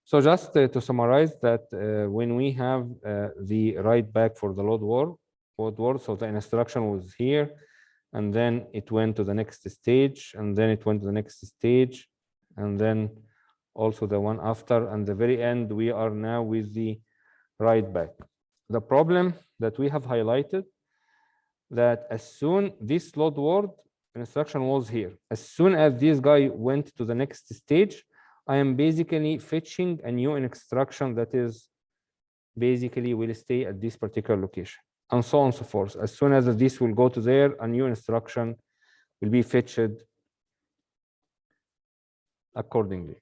So just to summarize that when we have the write back for the load word, so the instruction was here, and then it went to the next stage, and then it went to the next stage, and then also the one after, and the very end, we are now with the write back. The problem that we have highlighted that as soon this load word instruction was here, as soon as this guy went to the next stage, I am basically fetching a new instruction that is basically will stay at this particular location, and so on and so forth. As soon as this will go to there, a new instruction will be fetched accordingly.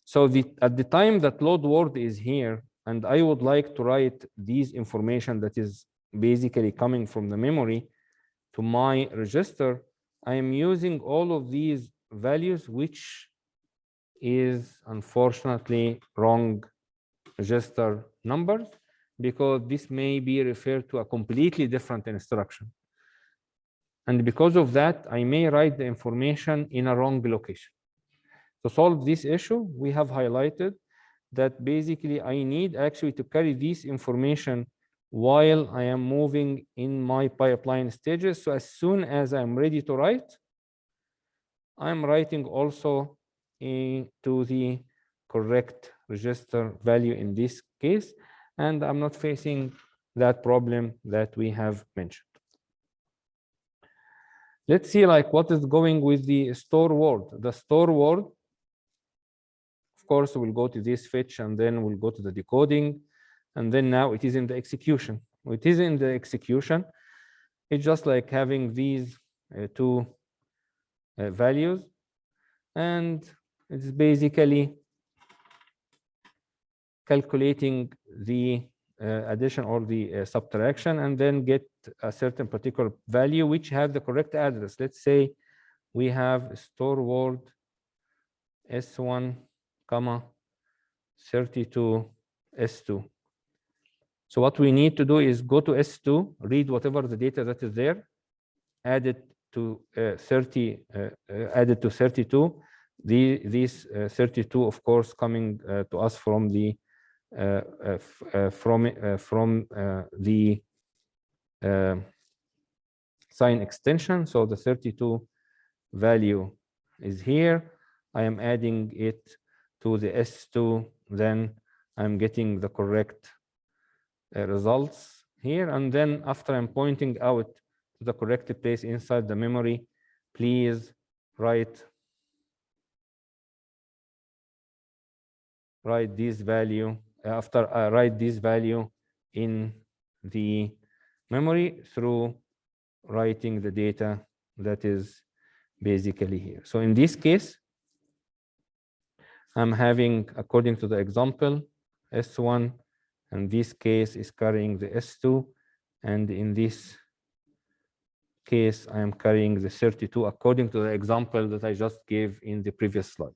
So at the time that load word is here, and I would like to write these information that is basically coming from the memory to my register, I am using all of these values, which is unfortunately wrong register numbers, because this may be referred to a completely different instruction. And because of that, I may write the information in a wrong location. To solve this issue, we have highlighted that basically I need actually to carry this information while I am moving in my pipeline stages. So as soon as I'm ready to write, I'm writing also to the correct register value in this case, and I'm not facing that problem that we have mentioned. Let's see like what is going with the store word. The store word, of course, we'll go to this fetch, and then we'll go to the decoding, and then now it is in the execution. It is in the execution. It's just like having these two values, and it's basically calculating the addition or the subtraction, and then get a certain particular value which has the correct address. Let's say we have store word S1, 32 S2. So what we need to do is go to S2, read whatever the data that is there, add it to 32. These 32, of course, coming to us from the sign extension. So the 32 value is here. I am adding it to the S2, then I'm getting the correct results here. And then after I'm pointing out to the correct place inside the memory, please write this value. After I write this value in the memory through writing the data that is basically here. So in this case, I'm having, according to the example, S1, and this case is carrying the S2, and in this case, I am carrying the 32 according to the example that I just gave in the previous slide.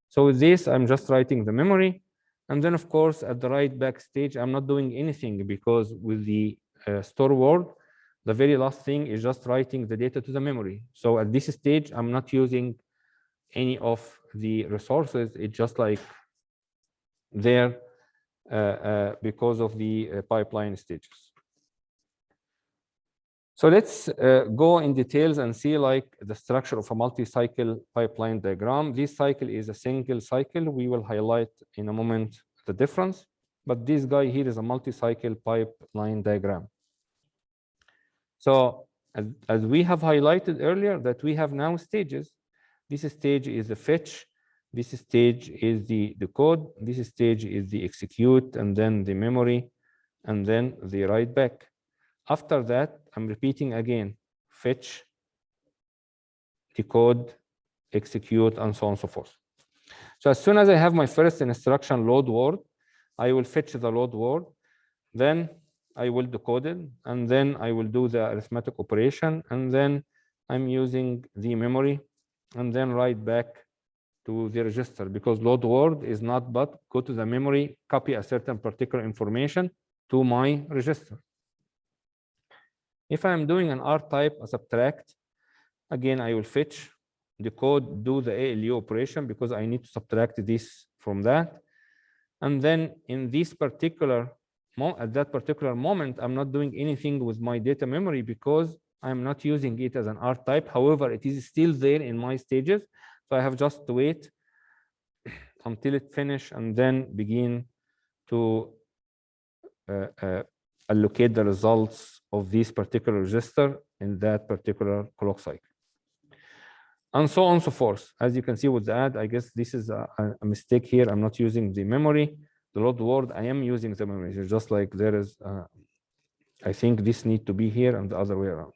So with this, I'm just writing the memory. And then, of course, at the write back stage, I'm not doing anything, because with the store word, the very last thing is just writing the data to the memory. So at this stage, I'm not using any of the resources. It's just like there because of the pipeline stages. So let's go in details and see like the structure of a multi-cycle pipeline diagram. This cycle is a single cycle. We will highlight in a moment the difference, but this guy here is a multi-cycle pipeline diagram. So as we have highlighted earlier, that we have now stages. This stage is the fetch. This stage is the decode. This stage is the execute, and then the memory, and then the write back. After that, I'm repeating again, fetch, decode, execute, and so on and so forth. So as soon as I have my first instruction, load word, I will fetch the load word, then I will decode it, and then I will do the arithmetic operation, and then I'm using the memory, and then write back to the register, because load word is not but go to the memory, copy a certain particular information to my register. If I'm doing an R type, a subtract, again, I will fetch, decode, do the ALU operation, because I need to subtract this from that. And then in this particular at that particular moment, I'm not doing anything with my data memory because I'm not using it as an art type. However, it is still there in my stages. So I have just to wait until it finish and then begin to allocate the results of this particular register in that particular clock cycle. And so on and so forth. As you can see with the add, I guess this is a mistake here. I'm not using the memory. The load word, I am using the memory. It's just like there is, I think this need to be here and the other way around.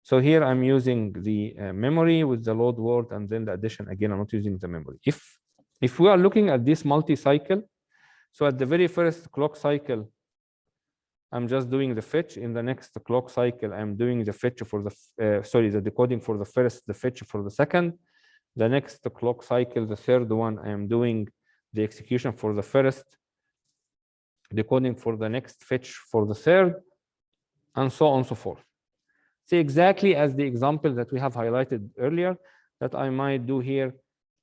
So here I'm using the memory with the load word and then the addition. Again, I'm not using the memory. If we are looking at this multi-cycle, so at the very first clock cycle, I'm just doing the fetch. In the next clock cycle, I'm doing the fetch for the, the decoding for the first, the fetch for the second. The next clock cycle, the third one, I am doing the execution for the first, decoding for the next, fetch for the third, and so on and so forth. See, exactly as the example that we have highlighted earlier, that I might do here,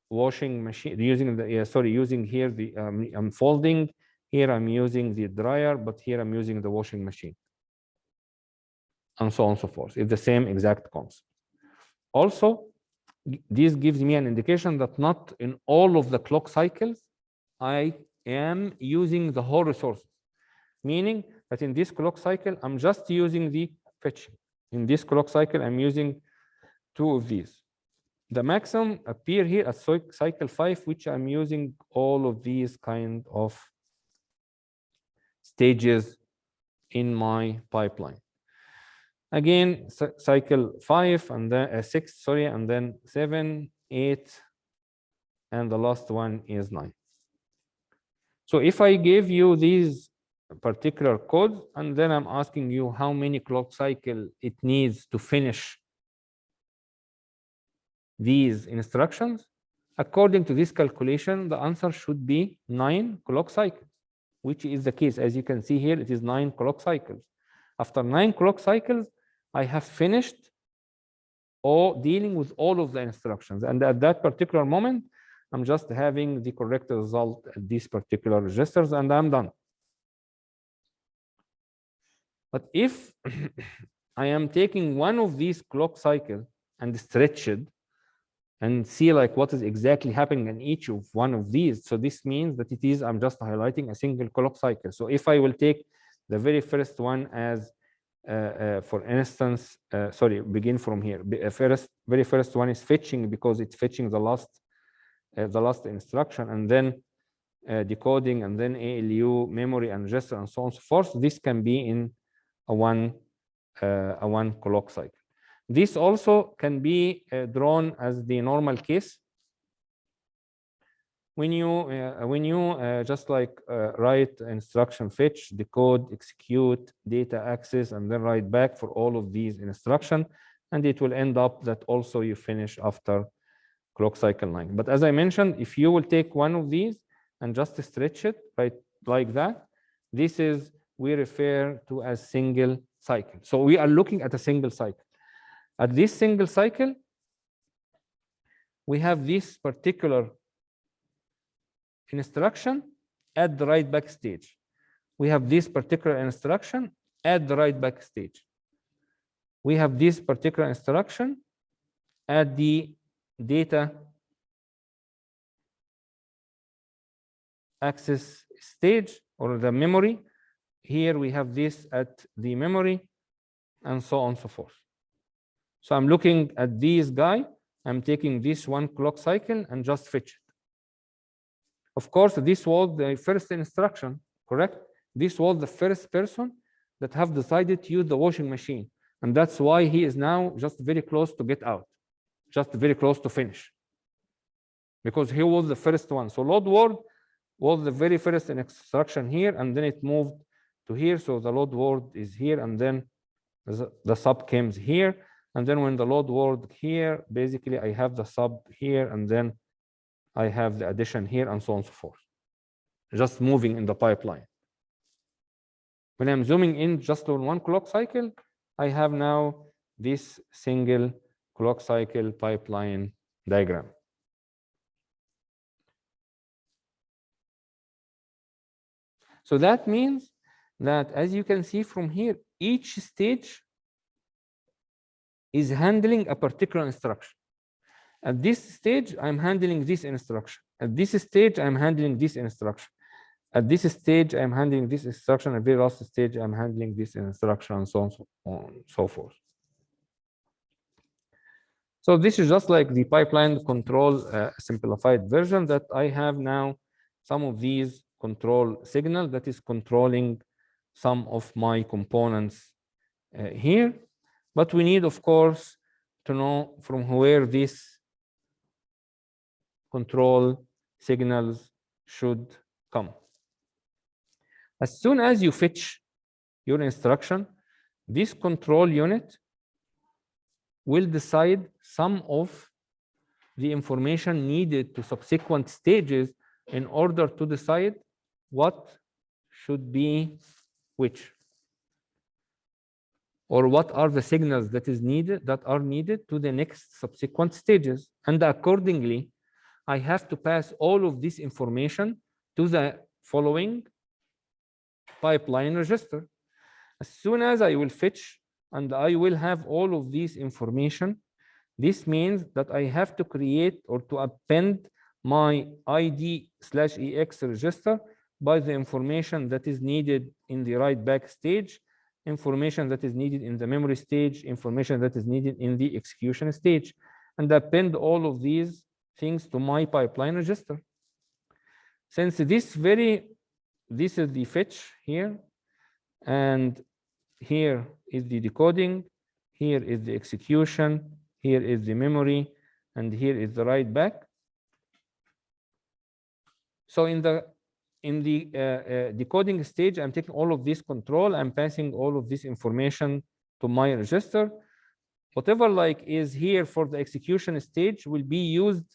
washing machine, using the, using here the, I'm folding, here I'm using the dryer, but here I'm using the washing machine, and so on and so forth. It's the same exact concept. Also, this gives me an indication that not in all of the clock cycles, I am using the whole resources, meaning that in this clock cycle, I'm just using the fetching. In this clock cycle, I'm using 2 of these. The maximum appear here at cycle 5, which I'm using all of these kind of stages in my pipeline. Again, cycle 5 and then 6, sorry, and then 7, 8, and the last one is 9. So if I give you these particular codes, and then I'm asking you how many clock cycle it needs to finish these instructions, according to this calculation, the answer should be 9 clock cycles, which is the case. As you can see here, it is 9 clock cycles. After 9 clock cycles, I have finished dealing with all of the instructions. And at that particular moment, I'm just having the correct result at these particular registers, and I'm done. But if I am taking one of these clock cycles and stretch it and see like what is exactly happening in each of one of these, so this means that it is, I'm just highlighting a single clock cycle. So if I will take the very first one as, for instance, begin from here. Very first one is fetching because it's fetching the last instruction, and then decoding, and then ALU, memory, and register, and so on and so forth. This can be in a one clock cycle. This also can be drawn as the normal case. When you just like write instruction fetch, decode, execute, data access, and then write back for all of these instructions, and it will end up that also you finish after clock cycle 9. But as I mentioned, if you will take one of these and just stretch it right like that, this is we refer to as single cycle. So we are looking at a single cycle. At this single cycle, we have this particular instruction at the write back stage. We have this particular instruction at the write back stage. We have this particular instruction at the data access stage or the memory. Here we have this at the memory, and so on and so forth. So I'm looking at this guy, I'm taking this one clock cycle and just fetch it. Of course, this was the first instruction, correct? This was the first person that have decided to use the washing machine. And that's why he is now just very close to get out, just very close to finish, because he was the first one. So load word was the very first instruction here, and then it moved to here. So the load word is here, and then the sub comes here. And then when the load word here, basically I have the sub here, and then I have the addition here, and so on and so forth, just moving in the pipeline. When I'm zooming in just on one clock cycle, I have now this single clock cycle pipeline diagram. So that means that, as you can see from here, each stage is handling a particular instruction. At this stage, I'm handling this instruction. At this stage, I'm handling this instruction. At this stage, I'm handling this instruction. At the very last stage, I'm handling this instruction, and so on and so forth. So this is just like the pipeline control simplified version, that I have now some of these control signal that is controlling some of my components here. But we need, of course, to know from where these control signals should come. As soon as you fetch your instruction, this control unit will decide some of the information needed to subsequent stages in order to decide what should be which, or what are the signals that are needed to the next subsequent stages. And accordingly, I have to pass all of this information to the following pipeline register. As soon as I will fetch and I will have all of this information, this means that I have to create or to append my ID/EX register by the information that is needed in the write back stage, information that is needed in the memory stage, information that is needed in the execution stage, and append all of these things to my pipeline register. Since this is the fetch here, and here is the decoding, here is the execution, here is the memory, and here is the write back. So in the decoding stage, I'm taking all of this control, I'm passing all of this information to my register. Whatever like is here for the execution stage will be used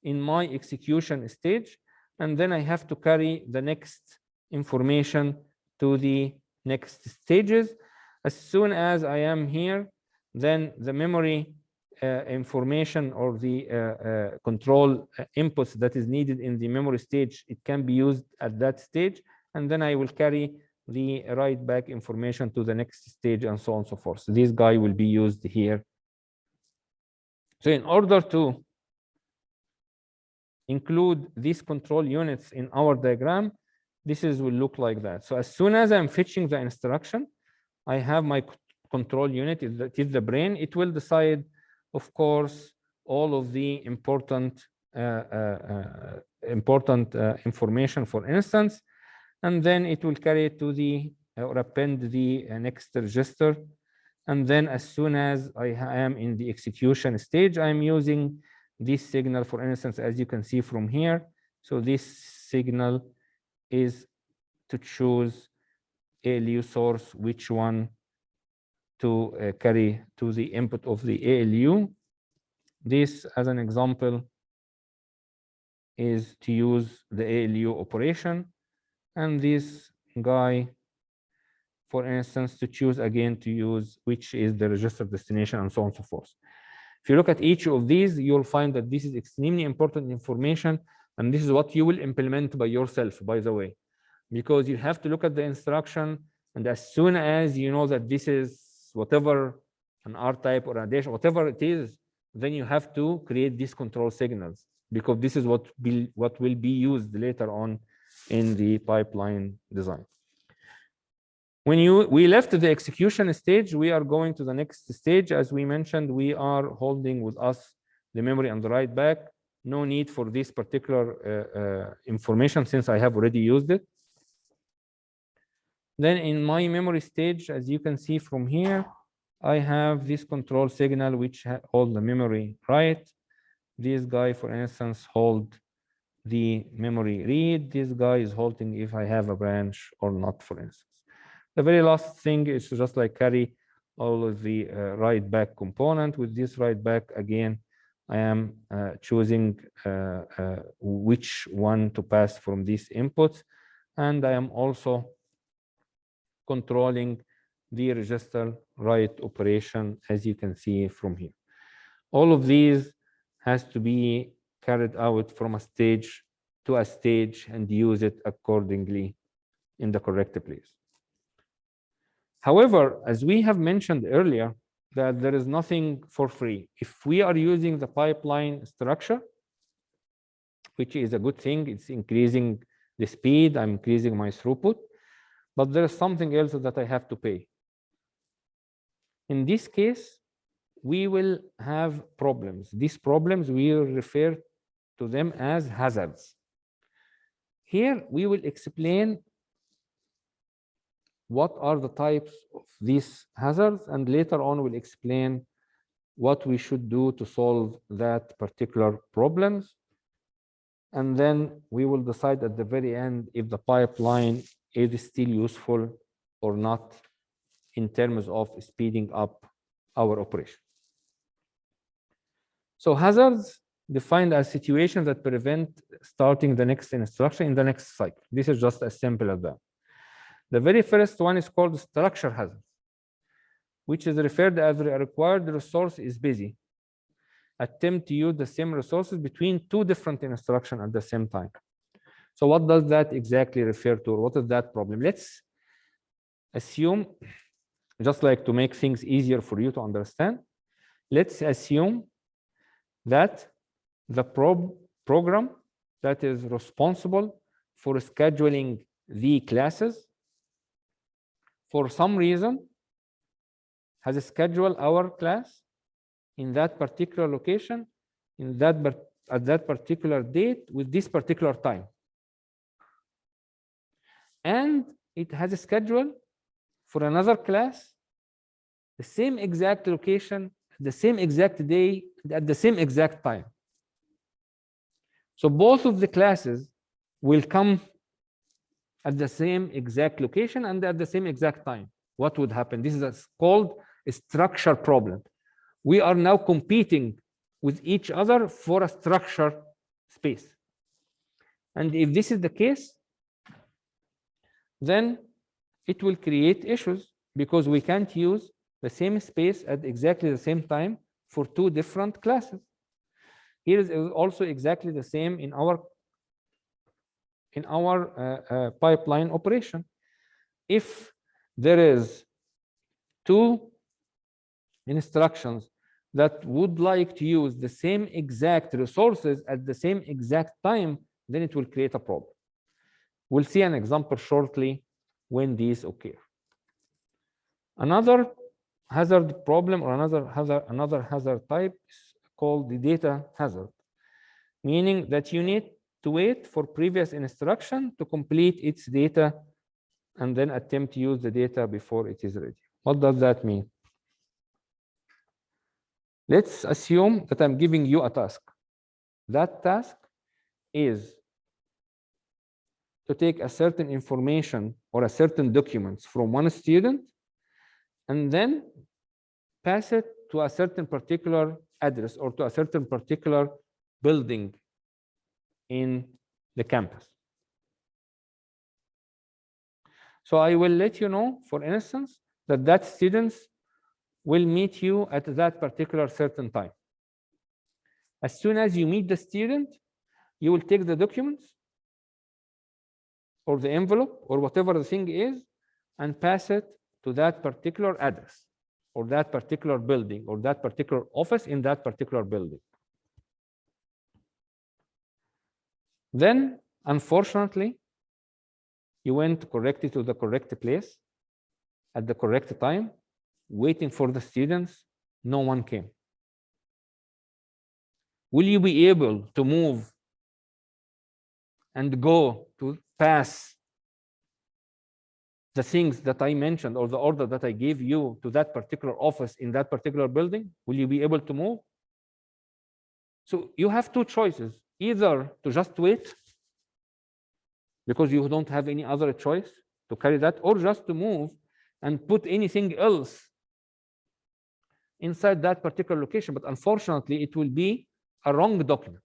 in my execution stage, and then I have to carry the next information to the next stages. As soon as I am here, then the memory information or the control inputs that is needed in the memory stage, it can be used at that stage, and then I will carry the write back information to the next stage, and so on and so forth. So this guy will be used here. So in order to include these control units in our diagram, will look like that. So as soon as I'm fetching the instruction, I have my control unit, it is the brain. It will decide, of course, all of the important information, for instance, and then it will carry it to the or append the next register. And then as soon as I am in the execution stage, I'm using this signal, for instance, as you can see from here. So this signal is to choose ALU source, which one to carry to the input of the ALU. This, as an example, is to use the ALU operation. And this guy, for instance, to choose again to use which is the register destination, and so on and so forth. If you look at each of these, you'll find that this is extremely important information, and this is what you will implement by yourself, by the way, because you have to look at the instruction, and as soon as you know that this is whatever, an R type or a dash, whatever it is, then you have to create these control signals, because this is what will be used later on in the pipeline design. When we left the execution stage, we are going to the next stage. As we mentioned, we are holding with us the memory and the write back. No need for this particular information since I have already used it. Then in my memory stage, as you can see from here, I have this control signal which hold the memory write. This guy, for instance, hold the memory read. This guy is holding if I have a branch or not, for instance. The very last thing is to just like carry all of the write back component. With this write back, again, I am choosing which one to pass from these inputs. And I am also controlling the register write operation, as you can see from here. All of these has to be carried out from a stage to a stage and use it accordingly in the correct place. However, as we have mentioned earlier, that there is nothing for free. If we are using the pipeline structure, which is a good thing, it's increasing the speed, I'm increasing my throughput, but there is something else that I have to pay. In this case, we will have problems. These problems, we will refer to them as hazards. Here, we will explain what are the types of these hazards, and later on we'll explain what we should do to solve that particular problems. And then we will decide at the very end if the pipeline is still useful or not in terms of speeding up our operation. So hazards defined as situations that prevent starting the next instruction in the next cycle. This is just as simple as that. The very first one is called structure hazard, which is referred as the required resource is busy. Attempt to use the same resources between two different instructions at the same time. So what does that exactly refer to? What is that problem? Let's assume, just like to make things easier for you to understand, let's assume that the program that is responsible for scheduling the classes, for some reason, has scheduled our class in that particular location, at that particular date, with this particular time. And it has a schedule for another class, the same exact location, the same exact day, at the same exact time. So both of the classes will come at the same exact location and at the same exact time. What would happen? This is called a structure problem. We are now competing with each other for a structure space. And if this is the case, then it will create issues because we can't use the same space at exactly the same time for two different classes. Here is also exactly the same in our pipeline operation. If there is two instructions that would like to use the same exact resources at the same exact time, then it will create a problem. We'll see an example shortly when these occur. Another hazard problem or another hazard type is called the data hazard, meaning that you need to wait for previous instruction to complete its data and then attempt to use the data before it is ready. What does that mean? Let's assume that I'm giving you a task. That task is to take a certain information or a certain documents from one student and then pass it to a certain particular address or to a certain particular building in the campus. So I will let you know, for instance, that students will meet you at that particular certain time. As soon as you meet the student, you will take the documents or the envelope or whatever the thing is and pass it to that particular address or that particular building or that particular office in that particular building. Then, unfortunately, you went correctly to the correct place at the correct time, waiting for the students, no one came. Will you be able to move and go to pass the things that I mentioned or the order that I gave you to that particular office in that particular building? Will you be able to move? So you have two choices, either to just wait because you don't have any other choice to carry that, or just to move and put anything else inside that particular location. But unfortunately, it will be a wrong document.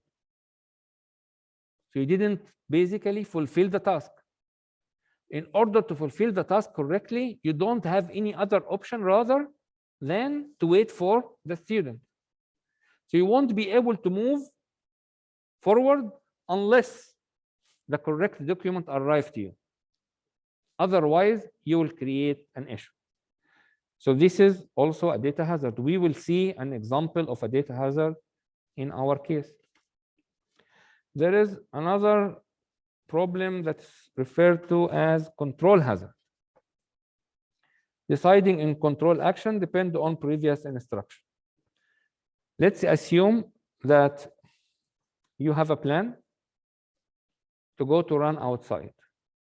So you didn't basically fulfill the task. In order to fulfill the task correctly, you don't have any other option rather than to wait for the student. So you won't be able to move forward unless the correct document arrives to you. Otherwise, you will create an issue. So this is also a data hazard. We will see an example of a data hazard in our case. There is another problem that's referred to as control hazard. Deciding in control action depend on previous instruction. Let's assume that you have a plan to go to run outside,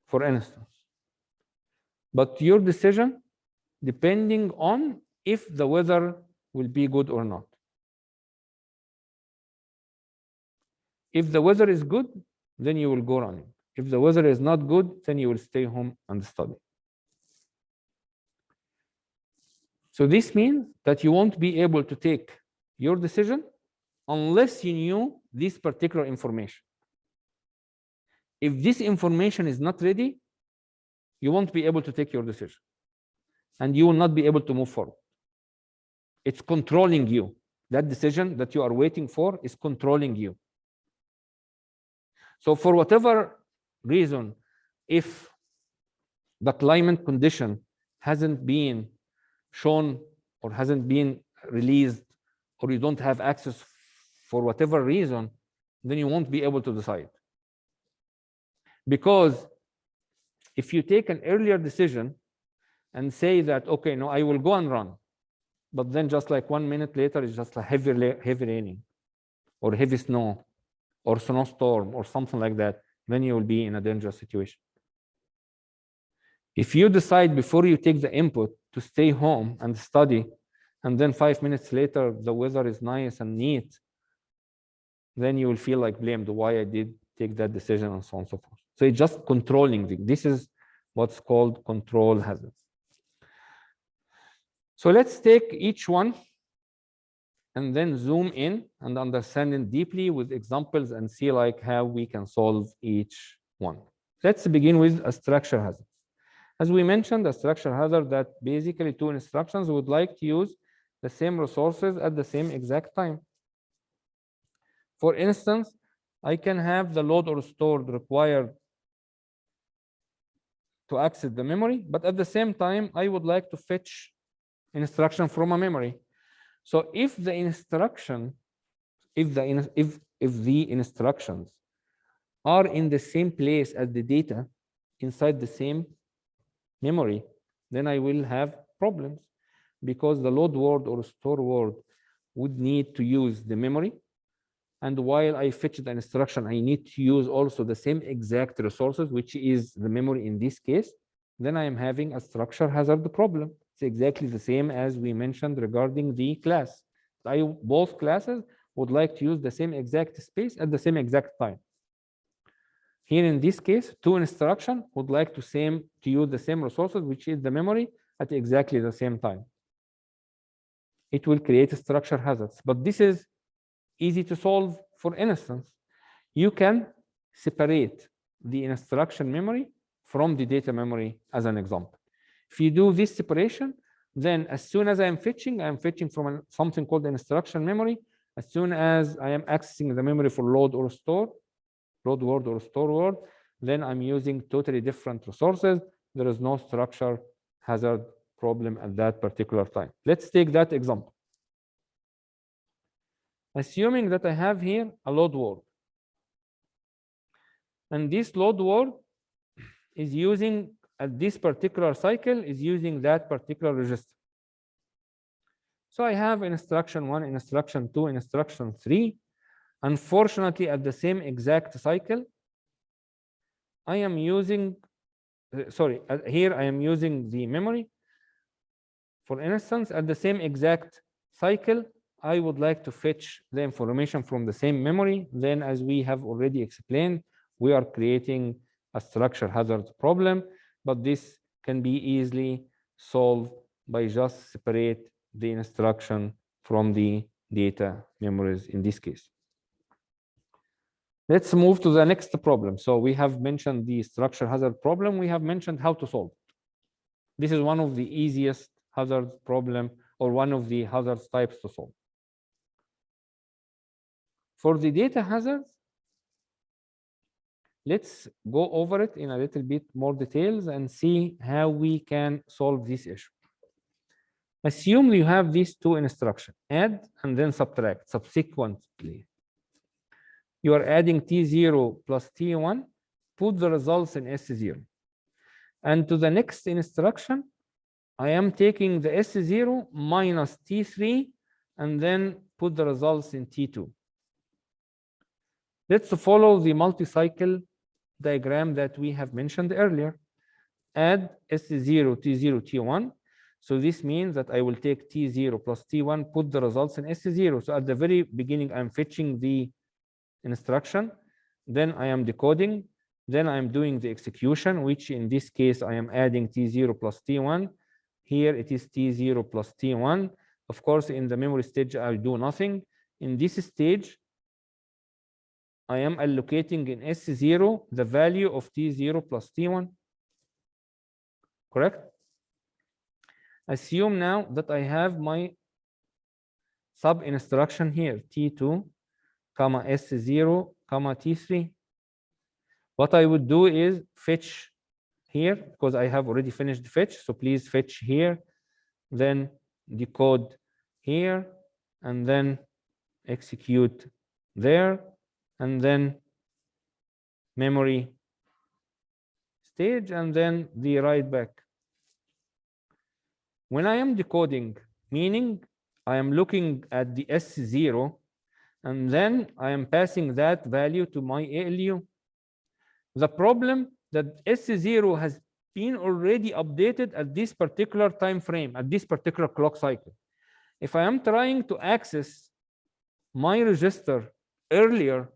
for instance. But your decision depending on if the weather will be good or not. If the weather is good, then you will go running. If the weather is not good, then you will stay home and study. So this means that you won't be able to take your decision unless you knew this particular information. If this information is not ready, you won't be able to take your decision. And you will not be able to move forward. It's controlling you. That decision that you are waiting for is controlling you. So for whatever reason, if the climate condition hasn't been shown or hasn't been released, or you don't have access for whatever reason, then you won't be able to decide. Because if you take an earlier decision and say that, okay, no, I will go and run, but then just like 1 minute later, it's just like heavy raining or heavy snow or snowstorm or something like that, then you will be in a dangerous situation. If you decide before you take the input to stay home and study, and then 5 minutes later the weather is nice and neat, then you will feel like blamed why I did take that decision and so on and so forth. So it's just controlling. This is what's called control hazards. So let's take each one and then zoom in and understand it deeply with examples and see like how we can solve each one. Let's begin with a structure hazard. As we mentioned, a structure hazard that basically two instructions would like to use the same resources at the same exact time. For instance, I can have the load or stored required to access the memory, but at the same time, I would like to fetch instruction from a memory. So if the instruction, if the instructions are in the same place as the data inside the same memory, then I will have problems because the load word or store word would need to use the memory. And while I fetch the instruction, I need to use also the same exact resources, which is the memory in this case. Then I am having a structure hazard problem. It's exactly the same as we mentioned regarding the class. Both classes would like to use the same exact space at the same exact time. Here in this case, two instructions would like to use the same resources, which is the memory, at exactly the same time. It will create structure hazards, but this is easy to solve. For instance, you can separate the instruction memory from the data memory as an example. If you do this separation, then as soon as I'm fetching from something called the instruction memory. As soon as I am accessing the memory for load or store, load word or store word, then I'm using totally different resources. There is no structure hazard problem at that particular time. Let's take that example. Assuming that I have here a load word, and this load word is using, at this particular cycle, is using that particular register. So I have instruction 1, instruction 2, instruction 3. Unfortunately, at the same exact cycle, I am using, here I am using the memory. For instance, at the same exact cycle, I would like to fetch the information from the same memory. Then, as we have already explained, we are creating a structure hazard problem, but this can be easily solved by just separate the instruction from the data memories in this case. Let's move to the next problem. So we have mentioned the structure hazard problem. We have mentioned how to solve it. This is one of the easiest hazard problem, or one of the hazards types to solve. For the data hazards, let's go over it in a little bit more details and see how we can solve this issue. Assume you have these two instructions, add and then subtract subsequently. You are adding T0 plus T1, put the results in S0. And to the next instruction, I am taking the S0 minus T3 and then put the results in T2. Let's follow the multi-cycle diagram that we have mentioned earlier. Add S0, T0, T1. So this means that I will take T0 plus T1, put the results in S0. So at the very beginning, I'm fetching the instruction, then I am decoding, then I am doing the execution, which in this case, I am adding T0 plus T1. Here it is T0 plus T1. Of course, in the memory stage, I do nothing. In this stage, I am allocating in S0 the value of T0 plus T1. Correct? Assume now that I have my sub instruction here, T2, comma S0, comma T3. What I would do is fetch here, because I have already finished the fetch. So please fetch here, then decode here, and then execute there, and then memory stage, and then the write back. When I am decoding, meaning I am looking at the S0, and then I am passing that value to my ALU. The problem that S0 has been already updated at this particular time frame, at this particular clock cycle. If I am trying to access my register earlier,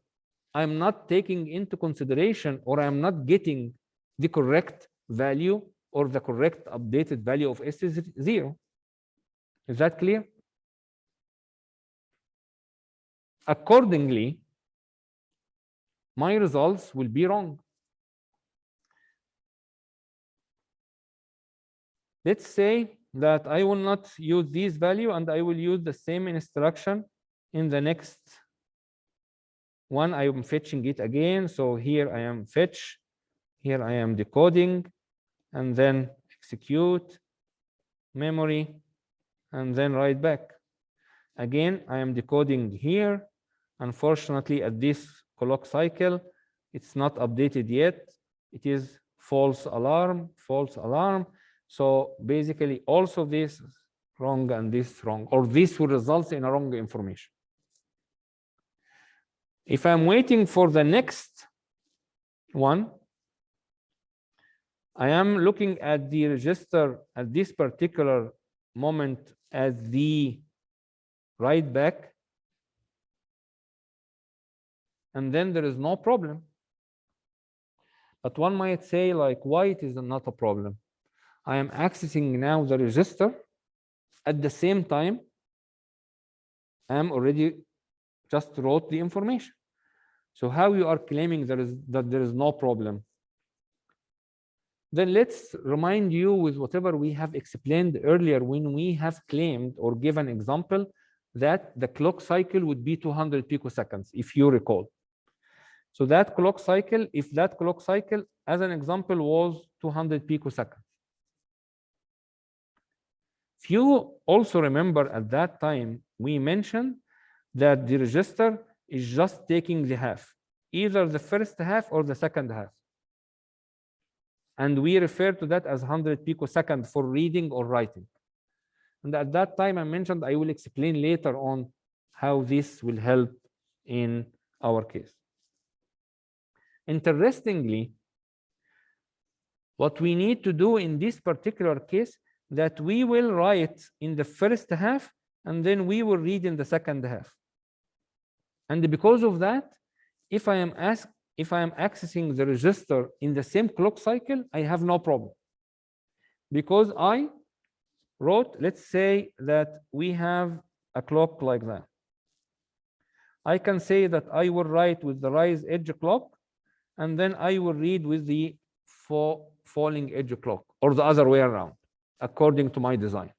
I'm not taking into consideration, or I'm not getting the correct value or the correct updated value of S0. Is that clear? Accordingly, my results will be wrong. Let's say that I will not use this value and I will use the same instruction in the next one. I am fetching it again. So here I am fetch, here I am decoding, and then execute, memory, and then write back. Again, I am decoding here. Unfortunately, at this clock cycle, it's not updated yet. It is false alarm, false alarm. So basically, also this wrong and this wrong, or this will result in a wrong information. If I'm waiting for the next one, I am looking at the register at this particular moment as the write back, and then there is no problem. But one might say, like, why it is not a problem? I am accessing now the register. At the same time, I am already just wrote the information. So how you are claiming that there is no problem? Then let's remind you with whatever we have explained earlier when we have claimed or given example that the clock cycle would be 200 picoseconds, if you recall. So that clock cycle, if that clock cycle, as an example, was 200 picoseconds. If you also remember at that time, we mentioned that the register is just taking the half, either the first half or the second half. And we refer to that as 100 picoseconds for reading or writing. And at that time, I mentioned I will explain later on how this will help in our case. Interestingly, what we need to do in this particular case, that we will write in the first half and then we will read in the second half. And because of that, if I am accessing the register in the same clock cycle, I have no problem. Because I wrote, let's say that we have a clock like that. I can say that I will write with the rise edge clock, and then I will read with the falling edge clock, or the other way around, according to my design.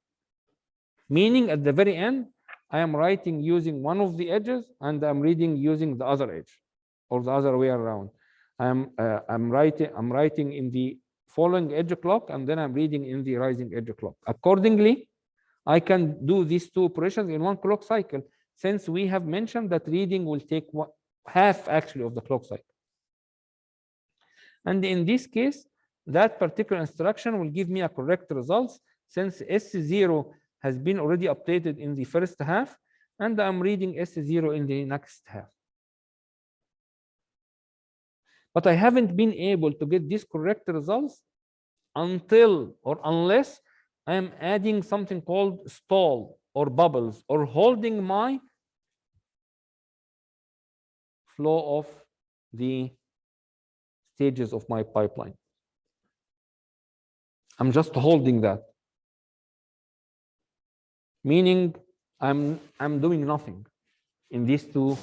Meaning at the very end, I am writing using one of the edges and I'm reading using the other edge, or the other way around. I'm writing in the falling edge clock, and then I'm reading in the rising edge clock. Accordingly, I can do these two operations in one clock cycle, since we have mentioned that reading will take half actually of the clock cycle. And in this case, that particular instruction will give me a correct result, since S0 has been already updated in the first half, and I'm reading S0 in the next half. But I haven't been able to get these correct results until or unless I am adding something called stall or bubbles, or holding my flow of the stages of my pipeline. I'm just holding that, meaning I'm doing nothing in these two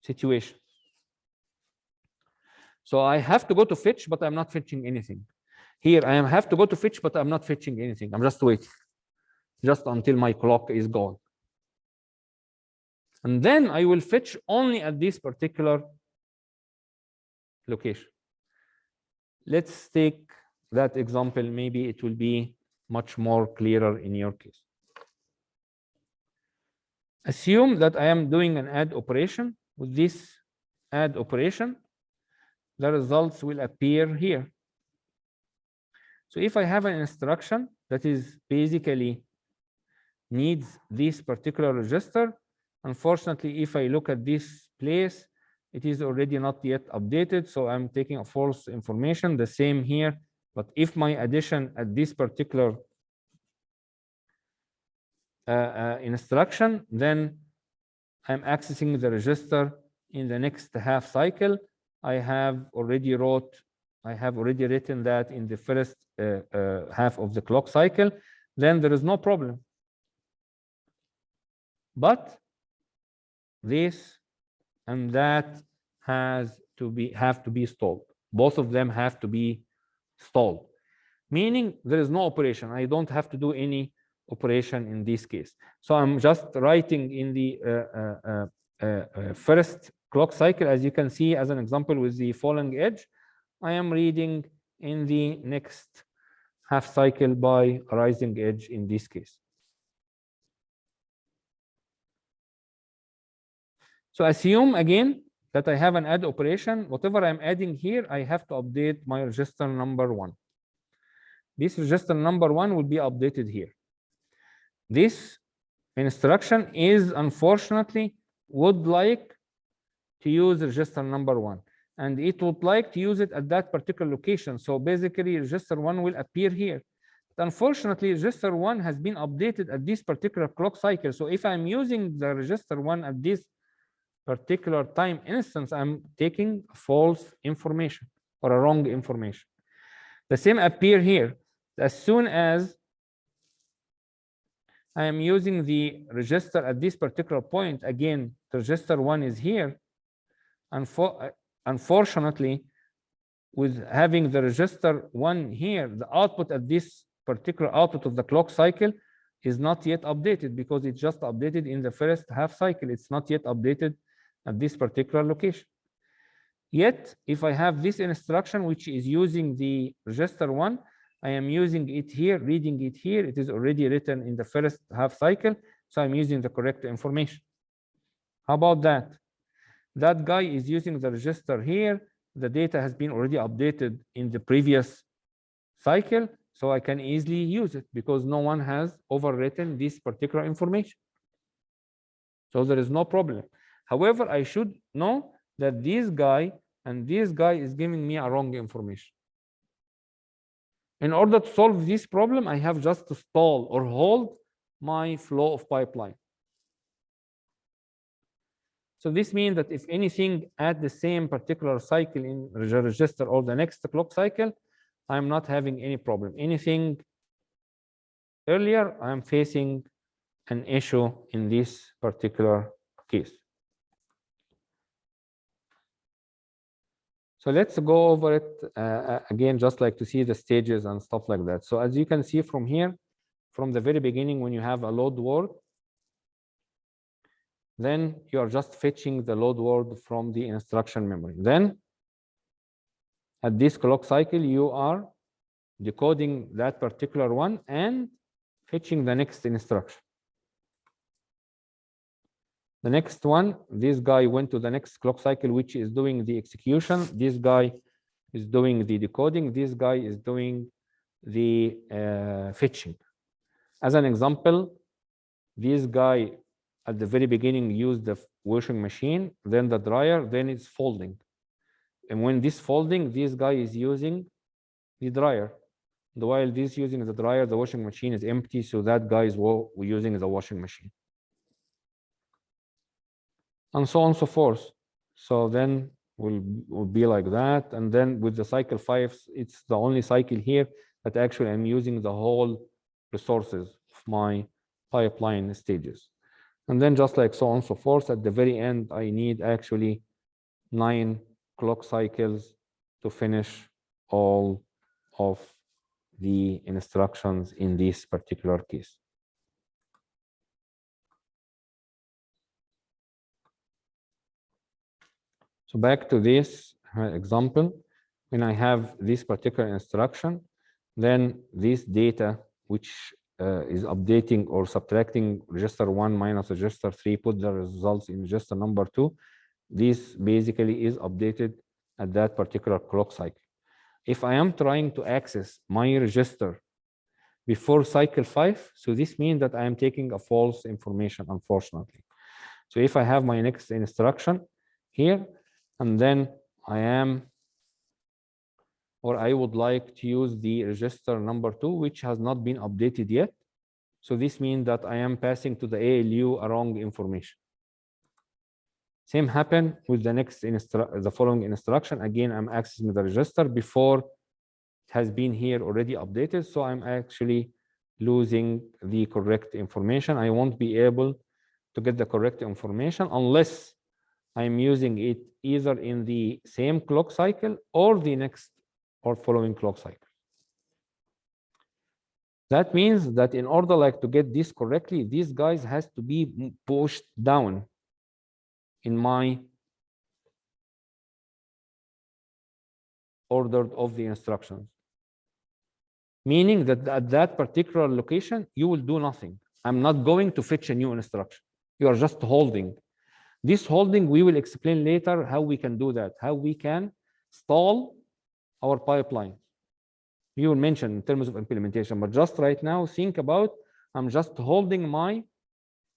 situations. So I have to go to fetch, but I'm not fetching anything. Here I have to go to fetch, but I'm not fetching anything. I'm just waiting, just until my clock is gone. And then I will fetch only at this particular location. Let's take that example. Maybe it will be much more clearer in your case. Assume that I am doing an add operation. With this add operation, the results will appear here. So if I have an instruction that is basically needs this particular register, unfortunately, if I look at this place, it is already not yet updated, so I'm taking a false information. The same here, but if my addition at this particular instruction, then I'm accessing the register in the next half cycle. I have already written that in the first half of the clock cycle, then there is no problem. But this and that have to be stalled. Both of them have to be stalled, meaning there is no operation. I don't have to do any operation in this case. So I'm just writing in the first clock cycle, as you can see as an example with the falling edge. I am reading in the next half cycle by rising edge in this case. So assume again that I have an add operation. Whatever I'm adding here, I have to update my register number 1. This register number 1 will be updated here. This instruction is unfortunately would like to use register number 1, and it would like to use it at that particular location. So basically register 1 will appear here. But unfortunately, register 1 has been updated at this particular clock cycle. So if I'm using the register 1 at this particular time instance, I'm taking false information or a wrong information. The same appear here. As soon as I am using the register at this particular point, again, the register 1 is here. Unfortunately, with having the register 1 here, the output at this particular output of the clock cycle is not yet updated, because it's just updated in the first half cycle. It's not yet updated at this particular location. Yet, if I have this instruction, which is using the register 1, I am using it here, reading it here. It is already written in the first half cycle, so I'm using the correct information. How about that? That guy is using the register here. The data has been already updated in the previous cycle, so I can easily use it because no one has overwritten this particular information. So there is no problem. However, I should know that this guy and this guy is giving me a wrong information. In order to solve this problem, I have just to stall or hold my flow of pipeline. So this means that if anything at the same particular cycle in the register or the next clock cycle, I'm not having any problem. Anything earlier, I'm facing an issue in this particular case. So let's go over it again, just like to see the stages and stuff like that. So as you can see from here, from the very beginning, when you have a load word, then you are just fetching the load word from the instruction memory. Then At this clock cycle, you are decoding that particular one and fetching the next instruction. The next one, this guy went to the next clock cycle, which is doing the execution. This guy is doing the decoding. This guy is doing the fetching. As an example, this guy at the very beginning used the washing machine, then the dryer, then it's folding. And when this folding, this guy is using the dryer. And while this using the dryer, the washing machine is empty, so that guy is using the washing machine. And so on and so forth. So then will be like that. And then with the cycle 5, it's the only cycle here that actually I'm using the whole resources of my pipeline stages. And then just like so on and so forth, at the very end, I need actually 9 clock cycles to finish all of the instructions in this particular case. So back to this example, when I have this particular instruction, then this data, which is updating or subtracting register 1 minus register 3, put the results in register number 2. This basically is updated at that particular clock cycle. If I am trying to access my register before cycle 5, so this means that I am taking a false information, unfortunately. So if I have my next instruction here, and then I would like to use the register number 2, which has not been updated yet. So this means that I am passing to the ALU a wrong information. Same happen with the next the following instruction. Again, I'm accessing the register before it has been here already updated. So I'm actually losing the correct information. I won't be able to get the correct information unless I'm using it either in the same clock cycle or the next or following clock cycle. That means that in order like to get this correctly, these guys has to be pushed down in my order of the instructions. Meaning that at that particular location, you will do nothing. I'm not going to fetch a new instruction. You are just holding. This holding, we will explain later how we can do that, how we can stall our pipeline. We will mention in terms of implementation, but just right now, think about, I'm just holding my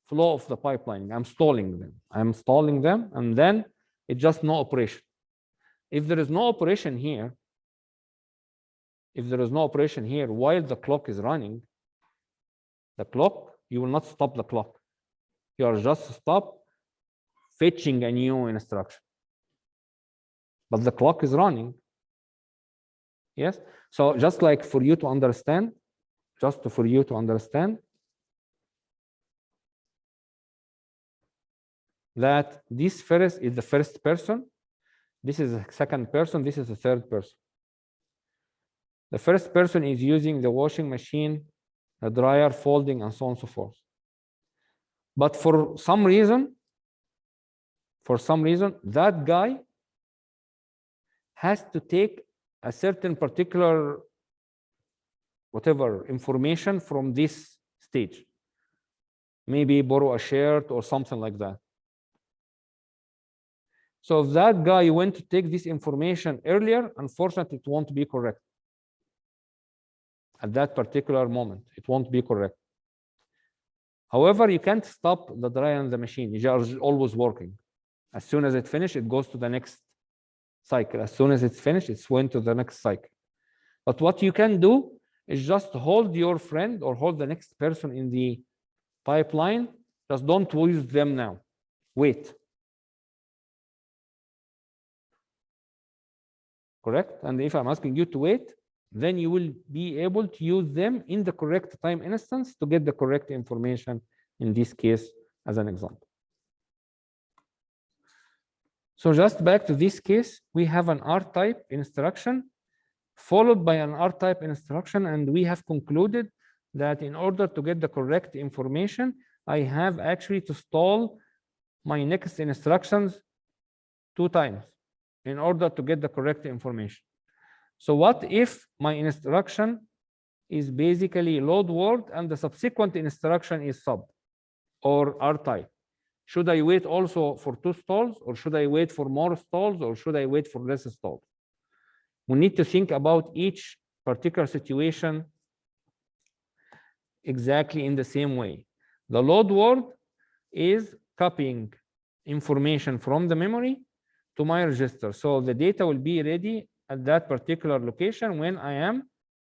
flow of the pipeline. I'm stalling them, and then it's just no operation. If there is no operation here, while the clock is running, you will not stop the clock. You are just stop fetching a new instruction. But the clock is running. Yes. So just like for you to understand, that this first is the first person, this is the second person, this is the third person. The first person is using the washing machine, the dryer, folding, and so on and so forth. But for some reason, that guy has to take a certain particular whatever information from this stage. Maybe borrow a shirt or something like that. So if that guy went to take this information earlier, unfortunately, it won't be correct. At that particular moment, it won't be correct. However, you can't stop the dryer and the machine. It is always working. As soon as it finishes, it goes to the next cycle. As soon as it's finished, it's went to the next cycle. But what you can do is just hold your friend or hold the next person in the pipeline. Just don't use them now. Wait. Correct? And if I'm asking you to wait, then you will be able to use them in the correct time instance to get the correct information in this case as an example. So just back to this case, we have an R-type instruction followed by an R-type instruction, and we have concluded that in order to get the correct information, I have actually to stall my next instructions 2 times in order to get the correct information. So what if my instruction is basically load word and the subsequent instruction is sub or R type? Should I wait also for 2 stalls, or should I wait for more stalls, or should I wait for less stalls? We need to think about each particular situation exactly in the same way. The load word is copying information from the memory to my register. So the data will be ready at that particular location when I am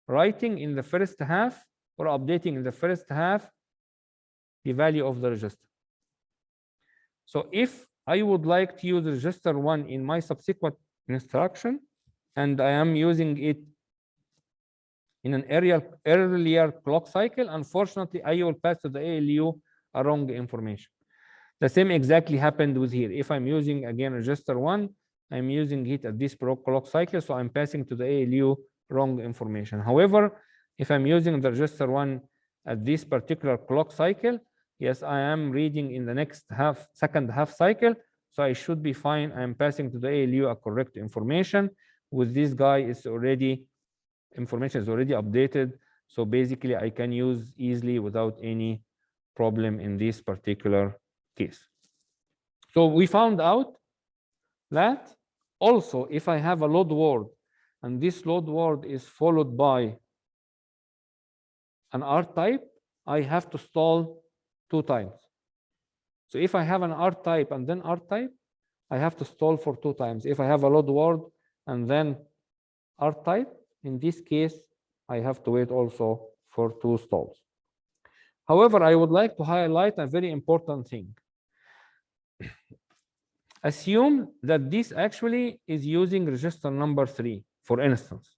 writing in the first half or updating in the first half the value of the register. So if I would like to use register 1 in my subsequent instruction, and I am using it in an earlier clock cycle, unfortunately, I will pass to the ALU a wrong information. The same exactly happened with here. If I'm using, again, register 1, I'm using it at this clock cycle, so I'm passing to the ALU wrong information. However, if I'm using the register 1 at this particular clock cycle, yes, I am reading in the next second half cycle, so I should be fine. I'm passing to the ALU a correct information. With this guy, it's already, information is already updated, so basically I can use easily without any problem in this particular case. So we found out that also if I have a load word and this load word is followed by an R type, I have to stall 2 times. So if I have an R type and then R type, I have to stall for 2 times. If I have a load word and then R type, in this case, I have to wait also for 2 stalls. However, I would like to highlight a very important thing. Assume that this actually is using register number 3, for instance.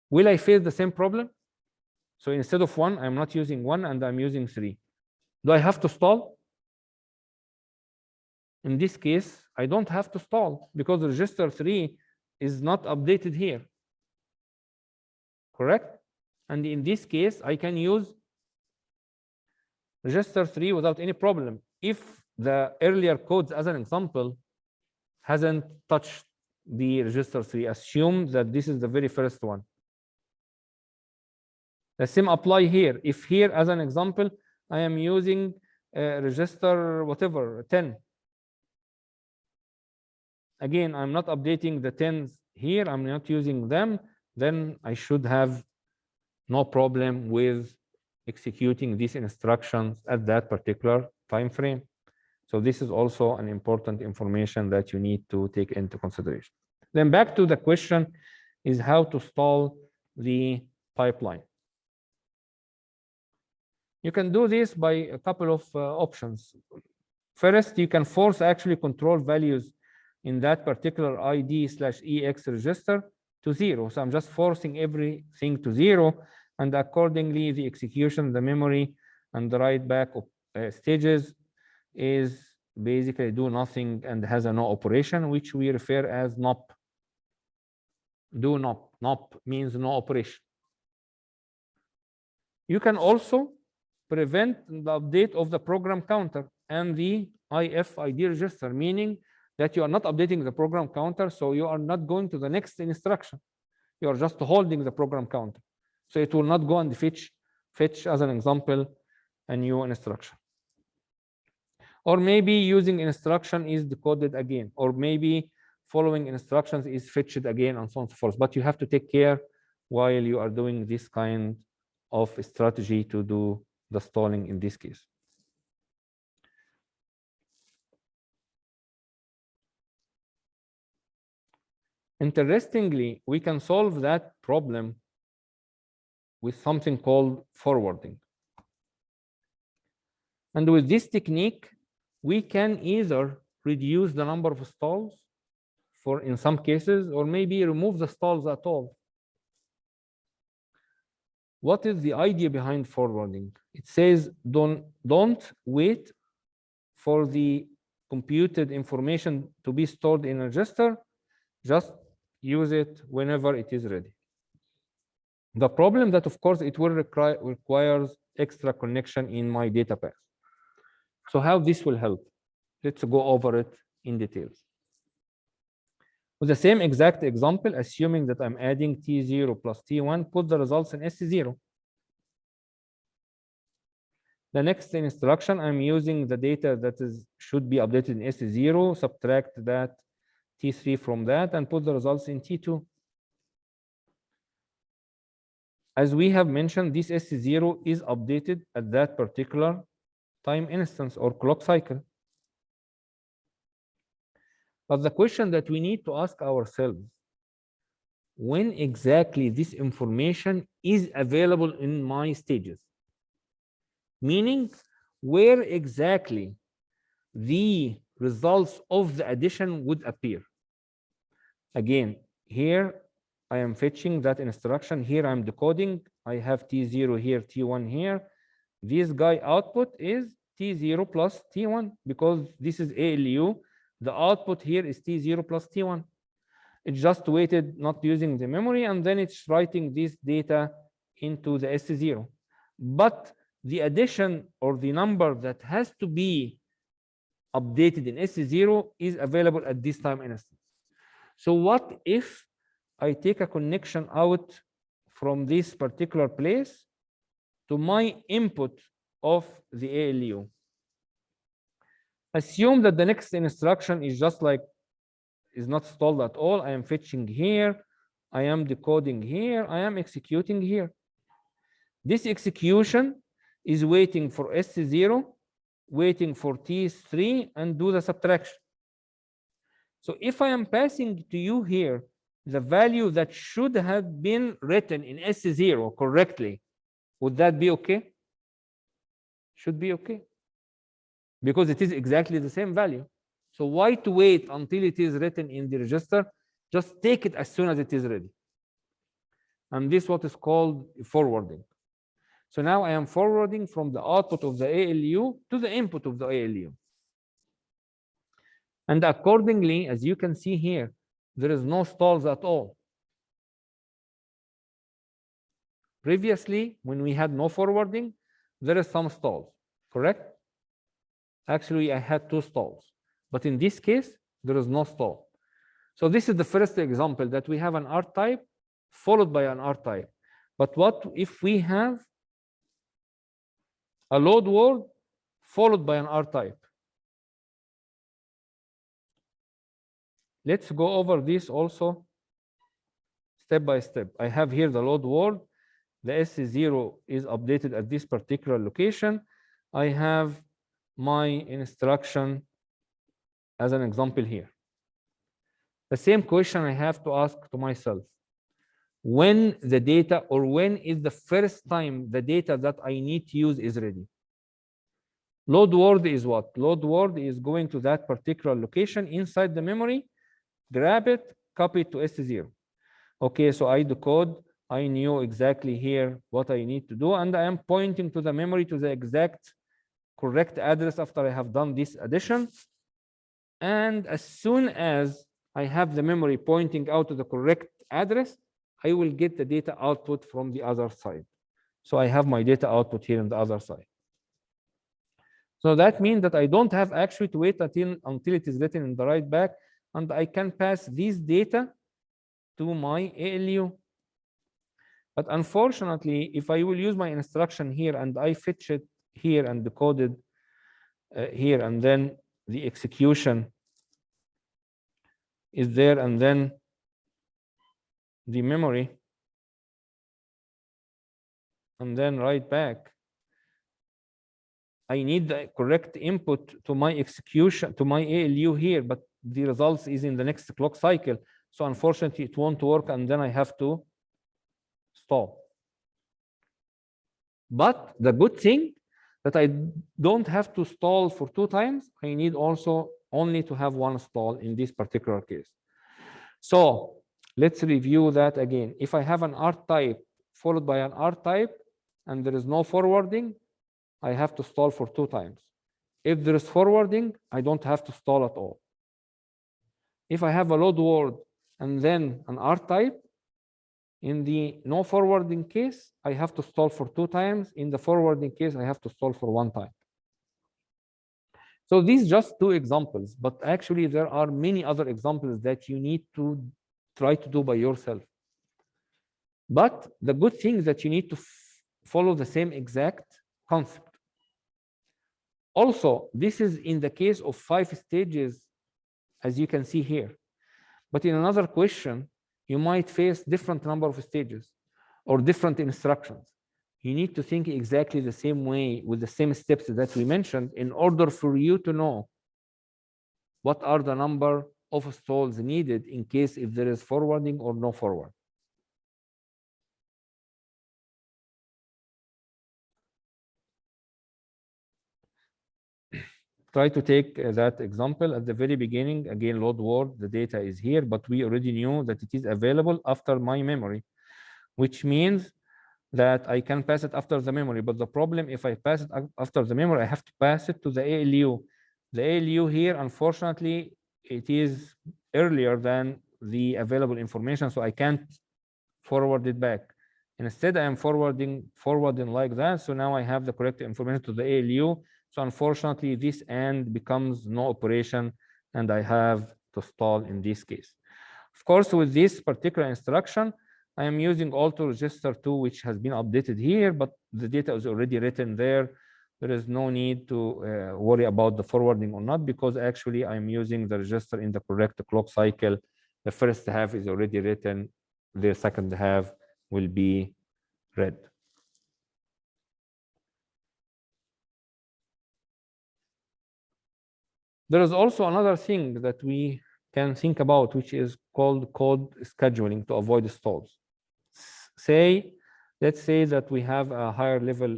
Will I face the same problem? So instead of 1, I'm not using 1 and I'm using 3. Do I have to stall? In this case, I don't have to stall because register 3 is not updated here. Correct? And in this case, I can use register 3 without any problem. If the earlier codes, as an example, hasn't touched the register 3, assume that this is the very first one. The same apply here. If here, as an example, I am using register whatever, 10. Again, I'm not updating the 10s here, I'm not using them, then I should have no problem with executing these instructions at that particular time frame. So this is also an important information that you need to take into consideration. Then back to the question is how to stall the pipeline. You can do this by a couple of options. First, you can force actually control values in that particular ID/EX register to 0. So I'm just forcing everything to 0, and accordingly, the execution, the memory, and the write back stages is basically do nothing and has a no operation, which we refer as NOP. Do NOP. NOP means no operation. You can also prevent the update of the program counter and the IFID register, meaning that you are not updating the program counter, so you are not going to the next instruction. You are just holding the program counter. So it will not go and fetch, as an example, a new instruction. Or maybe using instruction is decoded again, or maybe following instructions is fetched again, and so on and so forth. But you have to take care while you are doing this kind of strategy to do the stalling in this case. Interestingly, we can solve that problem with something called forwarding. And with this technique, we can either reduce the number of stalls in some cases, or maybe remove the stalls at all. What is the idea behind forwarding? It says don't wait for the computed information to be stored in a register, just use it whenever it is ready. The problem that, of course, it will requires extra connection in my data path. So how this will help? Let's go over it in details. With the same exact example, assuming that I'm adding T0 plus T1, put the results in S0. The next instruction, I'm using the data that should be updated in S0, subtract that T3 from that, and put the results in T2. As we have mentioned, this S0 is updated at that particular time instance or clock cycle. But the question that we need to ask ourselves, when exactly this information is available in my stages? Meaning, where exactly the results of the addition would appear. Again, here I am fetching that instruction. Here I'm decoding. I have T0 here, T1 here. This guy output is T0 plus T1 because this is ALU. The output here is T0 plus T1. It just waited, not using the memory, and then it's writing this data into the S0. But the addition or the number that has to be updated in S0 is available at this time instance. So what if I take a connection out from this particular place to my input of the ALU? Assume that the next instruction is just like, is not stalled at all. I am fetching here, I am decoding here, I am executing here. This execution is waiting for S0, waiting for T3, and do the subtraction. So if I am passing to you here the value that should have been written in S0 correctly, would that be okay? Should be okay, because it is exactly the same value. So why to wait until it is written in the register? Just take it as soon as it is ready. And this is what is called forwarding. So now I am forwarding from the output of the ALU to the input of the ALU. And accordingly, as you can see here, there is no stalls at all. Previously, when we had no forwarding, there is some stalls, correct? Actually, I had 2 stalls. But in this case, there is no stall. So this is the first example that we have an R type followed by an R type. But what if we have a load word followed by an R type? Let's go over this also step by step. I have here the load word. The S0 is updated at this particular location. I have my instruction as an example here. The same question I have to ask to myself. When the data, or when is the first time the data that I need to use is ready? Load word is what? Load word is going to that particular location inside the memory, grab it, copy it to S0. Okay, so I decode, I knew exactly here what I need to do, and I am pointing to the memory to the exact correct address after I have done this addition. And as soon as I have the memory pointing out to the correct address, I will get the data output from the other side. So I have my data output here on the other side. So that means that I don't have actually to wait until it is written in the write back, and I can pass these data to my ALU. But unfortunately, if I will use my instruction here and I fetch it here and decode it here, and then the execution is there, and then the memory, and then write back, I need the correct input to my execution, to my ALU here, but the results is in the next clock cycle. So unfortunately, it won't work, and then I have to stall. But the good thing that I don't have to stall for 2 times. I need also only to have 1 stall in this particular case. So let's review that again. If I have an R type followed by an R type and there is no forwarding, I have to stall for 2 times. If there is forwarding, I don't have to stall at all. If I have a load word and then an R type, in the no forwarding case, I have to stall for 2 times. In the forwarding case, I have to stall for 1 time. So these just two examples, but actually there are many other examples that you need to try to do by yourself. But the good thing is that you need to follow the same exact concept. Also, this is in the case of 5 stages, as you can see here. But in another question, you might face different number of stages or different instructions. You need to think exactly the same way with the same steps that we mentioned in order for you to know what are the number of stalls needed in case if there is forwarding or no forward. Try to take that example at the very beginning. Again, load word, the data is here, but we already knew that it is available after my memory, which means that I can pass it after the memory. But the problem, if I pass it after the memory, I have to pass it to the ALU. The ALU here, unfortunately, it is earlier than the available information, so I can't forward it back. Instead, I am forwarding like that. So now I have the correct information to the ALU. So unfortunately, this end becomes no operation, and I have to stall in this case. Of course, with this particular instruction, I am using auto register 2, which has been updated here, but the data is already written there. There is no need to worry about the forwarding or not, because actually I'm using the register in the correct clock cycle. The first half is already written. The second half will be read. There is also another thing that we can think about, which is called code scheduling to avoid stalls. Let's say that we have a higher level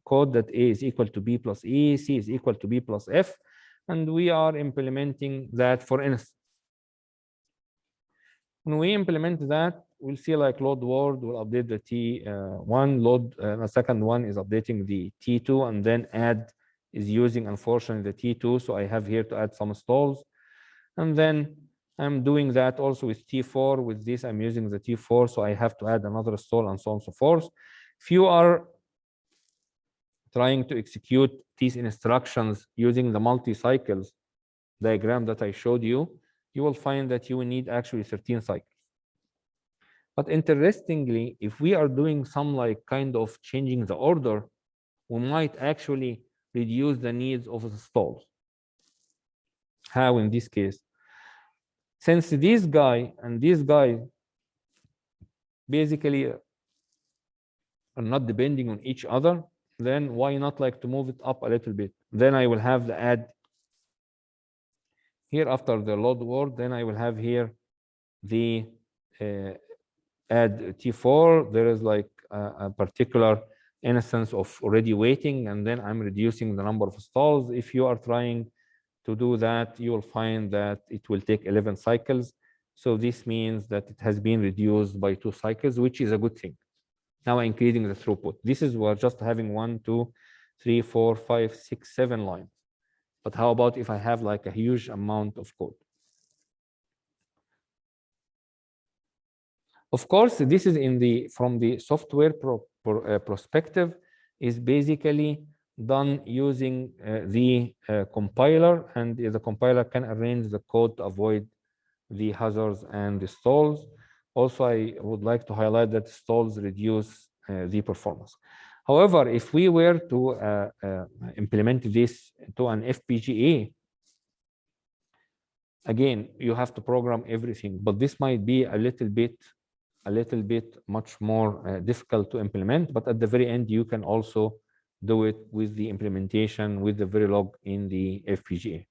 code that A is equal to B plus E, C is equal to B plus F, and we are implementing that for instance. When we implement that, we'll see like load word will update the T1, the second one is updating the T2, and then add is using, unfortunately, the T2. So I have here to add some stalls. And then I'm doing that also with T4. With this, I'm using the T4. So I have to add another stall and so on and so forth. If you are trying to execute these instructions using the multi-cycles diagram that I showed you, you will find that you will need actually 13 cycles. But interestingly, if we are doing some like kind of changing the order, we might actually reduce the needs of the stalls. How in this case? Since this guy and this guy basically are not depending on each other, then why not like to move it up a little bit? Then I will have the add here after the load word, then I will have here the add T4. There is like a particular instance of already waiting, and then I'm reducing the number of stalls. If you are trying to do that, you will find that it will take 11 cycles. So this means that it has been reduced by 2 cycles, which is a good thing. Now increasing the throughput. This is we're just having 1, 2, 3, 4, 5, 6, 7 lines. But how about if I have like a huge amount of code? Of course, this is from the software perspective, is basically done using the compiler, and the compiler can arrange the code to avoid the hazards and the stalls. Also, I would like to highlight that stalls reduce the performance. However, if we were to implement this to an FPGA, again, you have to program everything, but this might be a little bit much more difficult to implement. But at the very end, you can also do it with the implementation with the Verilog in the FPGA.